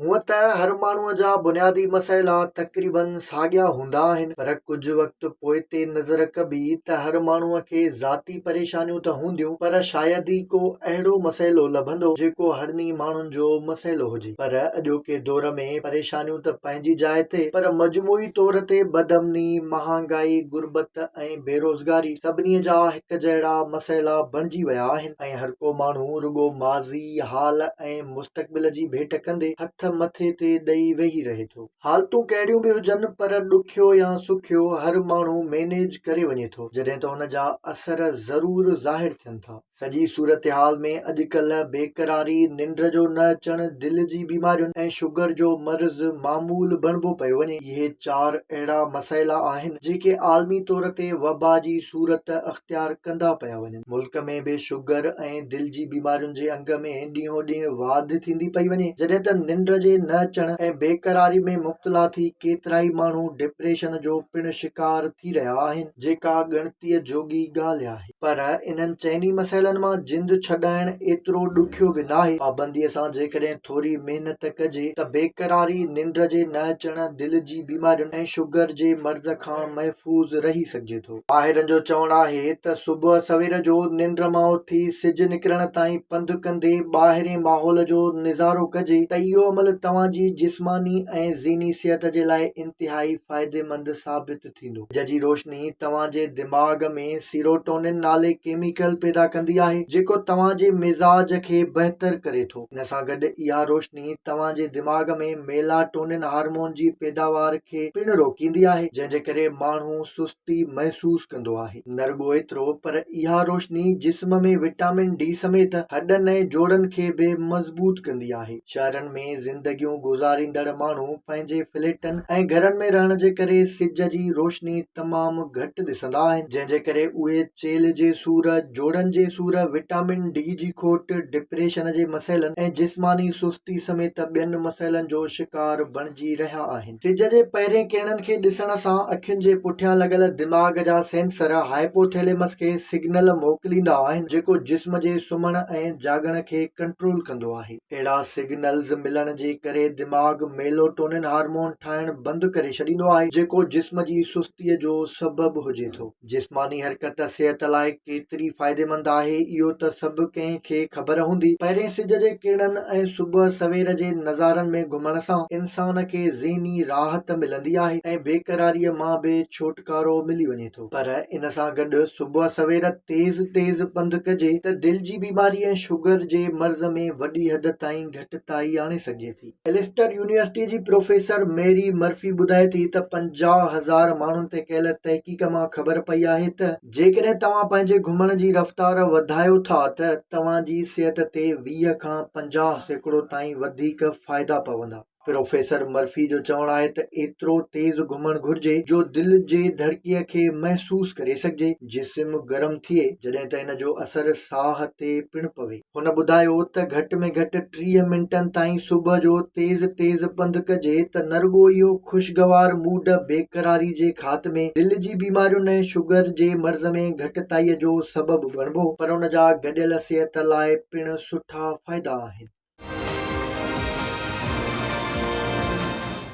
हूअं त हर माण्हूअ जा बुनियादी मसइला तक़रीबन साॻिया हूंदा आहिनि, पर कुझु वक़्तु पोइ ते नज़र कबी त हर माण्हूअ खे ज़ाती परेशानियूं त हूंदियूं, पर शायदि ई को अहिड़ो मसइलो लभंदो जेको हरनी माण्हुनि जो मसइलो हुजे। पर अॼोके दौर में परेशानियूं त पंहिंजी जाइ ते, पर मजमूई तौर ते बदअमनी, महांगाई, गुर्बत ऐं बेरोज़गारी सभिनी जा हिक जहिड़ा मसइला बणिजी विया आहिनि ऐं हर को माण्हू रुगो माज़ी, हाल ऐं मुस्तक़बिल जी भेट कंदे हथ मथे ते ॾेई वेही रहे थो। हालतूं कहिड़ियूं बि हुजनि, पर ॾुखियो या सुखियो हर माण्हू मैनेज करे वञे थो, जॾहिं त हुन जा असर ज़रूर ज़ाहिर थियनि था। सॼी सूरत हाल में अॼुकल्ह बेक़रारी, निंड जो न अचणु, दिलि जी बीमारियुनि ऐं शुगर जो मर्ज़ मामूल बणिबो पियो वञे। इहे 4 अहिड़ा मसइला आहिनि जेके आलमी तौर ते वबा जी सूरत अख़्तियार कंदा पिया वञनि। मुल्क में बि शुगर ऐं दिलि जी बीमारियुनि जे अंग में ॾींहों ॾींहुं वाधि थींदी पई वञे, जॾहिं त निंड जे न अचण ऐं बेक़रारी में मुब्तला थी केतिरा ई माण्हू डिप्रेशन जो पिणु शिकार थी रहिया आहिनि, जेका ॻणतीअ जोगी ॻाल्हि आहे। पर इन्हनि चइनी मसइलनि मां जिंद छॾाइण एतिरो ॾुखियो बि नाहे। पाबंदीअ सां जेकॾहिं थोरी महिनत कजे त बेक़रारी, निंड जे न अचण, दिलि जी बीमारियुनि ऐं शुगर जे मर्ज़ खां महफ़ूज़ रही सघिजे थो। माहिरनि जो चवणु आहे त सुबुह सवेर जो निंड मां उथी सिज निकिरण ताईं पंधु कंदे ॿाहिरें माहौल जो निज़ारो कजे त इहो अमल तव्हांजी जिस्मानी ऐं ज़हनी सिहत जे लाइ इंतिहाई फ़ाइदेमंद साबित थींदो। सिज जी रोशनी तव्हांजे दिमाग़ में सीरोटोनिन नाले केमिकल पैदा कंदी आहे, जेको तव्हांजे मिज़ाज खे बहितर करे थो। इन सां गॾु इहा रोशनी तव्हांजे दिमाग़ में मेलाटोनिन हार्मोन जी पैदावार खे पिणु रोकींदी आहे, जंहिंजे करे माण्हू सुस्ती महसूस कंदो आहे। न रुगो एतिरो, पर इहा रोशनी जिस्म में विटामिन डी समेत हॾनि ऐं जोड़नि खे बि मज़बूत कंदी आहे। शहरनि में ज़िंदगियूं गुज़ारींदड़ माण्हू पंहिंजे फ्लैटनि ऐं घरनि में रहण जे करे सिज जी रोशनी तमामु घटि ॾिसंदा आहिनि, जंहिंजे करे उहे चेल जे सूर, जोड़नि जे सूर, विटामिन डी जी खोट, डिप्रेशन जे मसइलनि ऐं जिस्मानी सुस्ती समेत ॿियनि मसइलनि जो शिकार बणिजी रहिया आहिनि। सिज जे पहिरें किरणनि खे ॾिसण सां अखियुनि जे पुठियां लॻल दिमाग़ जा सेंसर हाइपोथैलेमस खे सिग्नल मोकिलींदा आहिनि, जेको जिस्म जे सुम्हण ऐं जागण खे कंट्रोल कंदो आहे। अहिड़ा सिग्नल्स मिलण जे करे दिमाग़ मेलाटोनिन हार्मोन ठाहिण बंदि करे छॾींदो आहे, जेको जिस्म जी सुस्तीअ जो सबबु हुजे थो। जिस्मानी हरकत सिहत लाइ केतिरी फ़ाइदेमंद आहे, इहो त सभु कंहिंखे ख़बर हूंदी। पहिरें सिज जे किरणनि ऐं सुबुह सवेर जे नज़ारनि में घुमण सां इंसान खे ज़हनी राहत मिलंदी आहे ऐं बेक़रारीअ मां बि छुटकारो मिली वञे थो। पर इन सां गॾु सुबुह सवेर तेज़ पंधु कजे त दिलि जी बीमारी ऐं शुगर जे मर्ज़ में वॾी हद ताईं घटिताई आणे सघे थी। एलिस्टर यूनिवर्सिटी जी प्रोफेसर मेरी मर्फी ॿुधाए थी त 50,000 माण्हुनि ते कयल तहक़ीक़ मां ख़बर पई आहे त जेकॾहिं तव्हां पंहिंजे घुमण जी रफ़्तार वधायो था त तव्हांजी सिहत ते 20 खां 50% ताईं वधीक फ़ाइदा पवंदा। प्रोफेसर मर्फी जो चवणु आहे त एतिरो तेज़ घुमण घुर्जे जो दिलि जे धड़कीअ खे महसूस करे सघिजे, जिस्म गरम थिए, जॾहिं त इन जो असर साह ते पिणु पवे। हुन ॿुधायो त घटि में घटि 30 मिंटनि ताईं सुबुह जो तेज़ पंधु कजे त न रुगो इहो ख़ुशगवार मूड बेक़रारी जे ख़ात्मे, दिलि जी बीमारियुनि ऐं शुगर जे मर्ज़ में घटिताईअ जो सबबु बणिबो, पर उन जा गॾियल सिहत लाइ पिणु सुठा फ़ाइदा आहिनि।